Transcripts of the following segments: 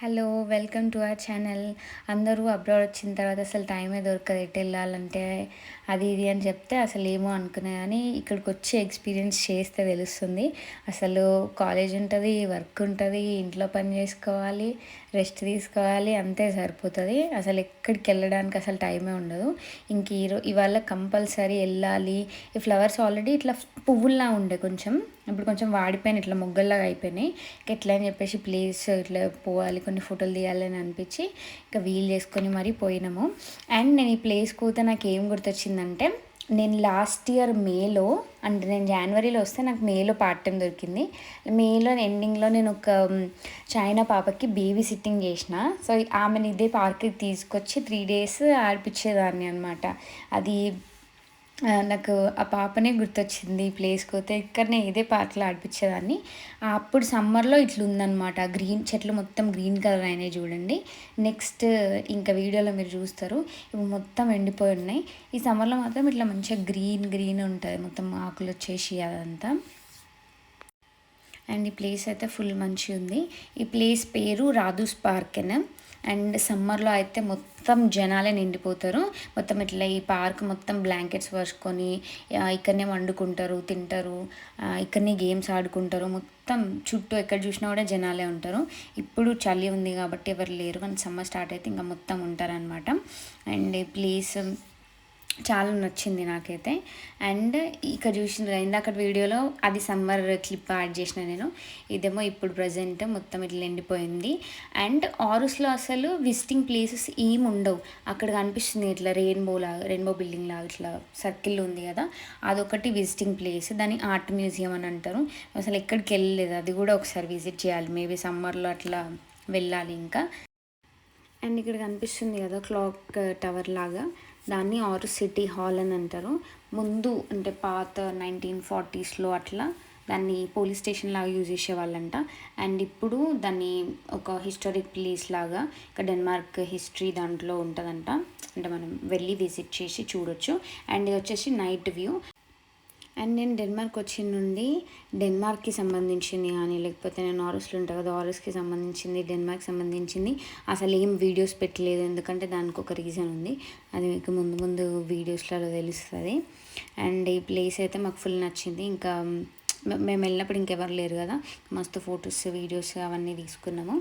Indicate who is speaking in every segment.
Speaker 1: Hello! Welcome to our channel. అందరూ abroad వచ్చిన తర్వాత అసలు టైమే దొరకదు ఎటెళ్ళాలంటే అది ఇది అని చెప్తే అసలేమో అనుకున్నా గానీ ఇక్కడికొచ్చి ఎక్స్‌పీరియన్స్ చేస్తే తెలుస్తుంది. అసలు కాలేజ్ ఉంటది, వర్క్ ఉంటది, ఇంట్లో పని చేసుకోవాలి, రెస్ట్ తీసుకోవాలి అంతే సరిపోతది. అసలు ఎక్కడికెళ్ళడానికి అసలు టైమే ఉండదు. ఇంక ఇవాళ కంపల్సరీ ఎళ్ళాలి. ఈ ఫ్లవర్స్ ఆల్రెడీ ఇట్లా పువ్వుల్లా ఉండే కొంచెం. ఇప్పుడు కొంచెం వాడిపోయినాయి ఇట్లా మొగ్గల్లాగా అయిపోయినాయి. ఎట్లా అని చెప్పేసి ప్లేస్ ఇట్లా పోవాలి, కొన్ని ఫోటోలు తీయాలని అనిపించి ఇంకా వీలు చేసుకొని మరీ పోయినాము. అండ్ నేను ఈ ప్లేస్ పోతే నాకు ఏం గుర్తొచ్చిందంటే, నేను లాస్ట్ ఇయర్ మేలో అంటే నేను జనవరిలో వస్తే నాకు మేలో పార్ట్ టైం దొరికింది. మేలో ఎండింగ్లో నేను ఒక చైనా పాపకి బేబీ సిట్టింగ్ చేసిన. సో ఆమెను ఇదే పార్క్కి తీసుకొచ్చి 3 days ఆడిపించేదాన్ని అనమాట. అది నాకు ఆ పాపనే గుర్తొచ్చింది ఈ ప్లేస్‌కి పోతే. ఇక్కడనే ఇదే పార్క్‌లో ఆడిపించేదాన్ని. అప్పుడు సమ్మర్‌లో ఇట్లుందనమాట. గ్రీన్ చెట్లు మొత్తం గ్రీన్ కలర్ అయినాయి చూడండి. నెక్స్ట్ ఇంకా వీడియోలో మీరు చూస్తారు. ఇవి మొత్తం ఎండిపోయి ఉన్నాయి. ఈ సమ్మర్‌లో మాత్రం ఇట్లా మంచిగా గ్రీన్ గ్రీన్ ఉంటది. మొత్తం ఆకులొచ్చేసి అదంతా. అండ్ ఈ ప్లేస్ అయితే ఫుల్ మంచిగుంది. ఈ ప్లేస్ పేరు రాధూస్ పార్క్ అని. అండ్ సమ్మర్‌లో అయితే మొత్తం జనాలే నిండిపోతారు. మొత్తం ఇట్లా ఈ పార్క్ మొత్తం బ్లాంకెట్స్ పరుచుకొని ఇక్కడనే వండుకుంటారు, తింటారు. ఇక్కడనే గేమ్స్ ఆడుకుంటారు. మొత్తం చుట్టూ ఎక్కడ చూసినా కూడా జనాలే ఉంటారు. ఇప్పుడు చలి ఉంది కాబట్టి ఎవరు లేరు. కానీ సమ్మర్ స్టార్ట్ అయితే ఇంకా మొత్తం ఉంటారనమాట. అండ్ ఈ ప్లేస్ చాలా నచ్చింది నాకైతే. అండ్ ఇక్కడ చూసిన ఇందాకటి వీడియోలో అది సమ్మర్ క్లిప్ యాడ్ చేసిన నేను. ఇదేమో ఇప్పుడు ప్రెజెంట్ మొత్తం ఇట్లా ఎండిపోయింది. అండ్ ఆరుస్లో అసలు విజిటింగ్ ప్లేసెస్ ఏమి ఉండవు. అక్కడ కనిపిస్తుంది ఇట్లా రెయిన్బో బిల్డింగ్ లాగా ఇట్లా సర్కిల్ ఉంది కదా, అదొకటి విజిటింగ్ ప్లేస్. దాన్ని ఆర్ట్ మ్యూజియం అని అంటారు. అసలు ఎక్కడికి వెళ్ళలేదు, అది కూడా ఒకసారి విజిట్ చేయాలి. మేబీ సమ్మర్లో అట్లా వెళ్ళాలి ఇంకా. అండ్ ఇక్కడ కనిపిస్తుంది కదా క్లాక్ టవర్ లాగా, దాన్ని ఆరు సిటీ హాల్ అని అంటారు. ముందు అంటే పాత 1940s అట్లా దాన్ని పోలీస్ స్టేషన్ లాగా యూజ్ చేసేవాళ్ళంట. అండ్ ఇప్పుడు దాన్ని ఒక హిస్టారిక్ ప్లేస్ లాగా ఇక్కడ డెన్మార్క్ హిస్టరీ దాంట్లో ఉంటుందంట. అంటే మనం వెళ్ళి విజిట్ చేసి చూడొచ్చు. అండ్ ఇది వచ్చేసి నైట్ వ్యూ. అండ్ నేను డెన్మార్క్ వచ్చిన నుండి డెన్మార్క్కి సంబంధించింది కానీ, లేకపోతే నేను ఆరస్లో ఉంటాను కదా, ఆరస్కి సంబంధించింది, డెన్మార్క్ సంబంధించింది అసలు ఏం వీడియోస్ పెట్టలేదు. ఎందుకంటే దానికి ఒక రీజన్ ఉంది. అది మీకు ముందు ముందు వీడియోస్లలో తెలుస్తుంది. అండ్ ఈ ప్లేస్ అయితే మాకు ఫుల్ నచ్చింది. ఇంకా మేము వెళ్ళినప్పుడు ఇంకెవరు లేరు కదా, మస్తు ఫొటోస్ వీడియోస్ అవన్నీ తీసుకున్నాము.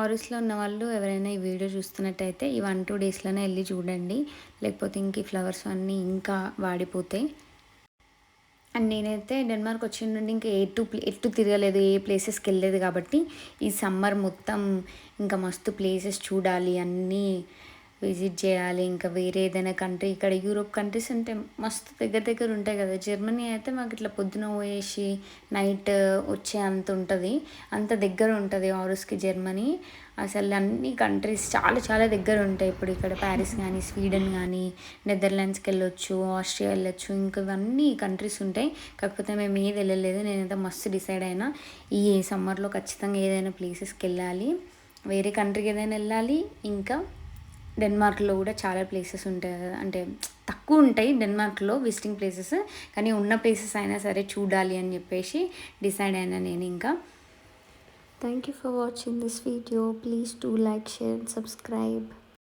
Speaker 1: ఆరస్లో ఉన్న వాళ్ళు ఎవరైనా ఈ వీడియో చూస్తున్నట్టయితే ఈ 1-2 daysలోనే వెళ్ళి చూడండి. లేకపోతే ఇంక ఈ ఫ్లవర్స్ అన్నీ ఇంకా వాడిపోతాయి. అండ్ నేనైతే డెన్మార్క్ వచ్చిన నుండి ఇంకా ఎటు తిరగలేదు, ఏ ప్లేసెస్కి వెళ్ళలేదు కాబట్టి ఈ సమ్మర్ మొత్తం ఇంకా మస్తు ప్లేసెస్ చూడాలి, అన్నీ విజిట్ చేయాలి. ఇంకా వేరే ఏదైనా కంట్రీ, ఇక్కడ యూరోప్ కంట్రీస్ అంటే మస్తు దగ్గర దగ్గర ఉంటాయి కదా. జర్మనీ అయితే మాకు ఇట్లా పొద్దున పోయేసి నైట్ వచ్చే అంత ఉంటుంది, అంత దగ్గర ఉంటుంది ఆరుస్కి జర్మనీ. అసలు అన్ని కంట్రీస్ చాలా చాలా దగ్గర ఉంటాయి. ఇప్పుడు ఇక్కడ ప్యారిస్ కానీ, స్వీడన్ కానీ, నెదర్లాండ్స్కి వెళ్ళొచ్చు, ఆస్ట్రియా వెళ్ళొచ్చు, ఇంకా ఇవన్నీ కంట్రీస్ ఉంటాయి. కాకపోతే మేము ఏది వెళ్ళలేదు. నేనైతే మస్తు డిసైడ్ అయినా ఈ సమ్మర్లో ఖచ్చితంగా ఏదైనా ప్లేసెస్కి వెళ్ళాలి, వేరే కంట్రీకి ఏదైనా వెళ్ళాలి. ఇంకా డెన్మార్క్లో కూడా చాలా ప్లేసెస్ ఉంటాయి కదా, అంటే తక్కువ ఉంటాయి డెన్మార్క్లో విజిటింగ్ ప్లేసెస్, కానీ ఉన్న ప్లేసెస్ అయినా సరే చూడాలి అని చెప్పేసి డిసైడ్ అయినా నేను ఇంకా. Thank you for watching this video. Please do like, share and subscribe.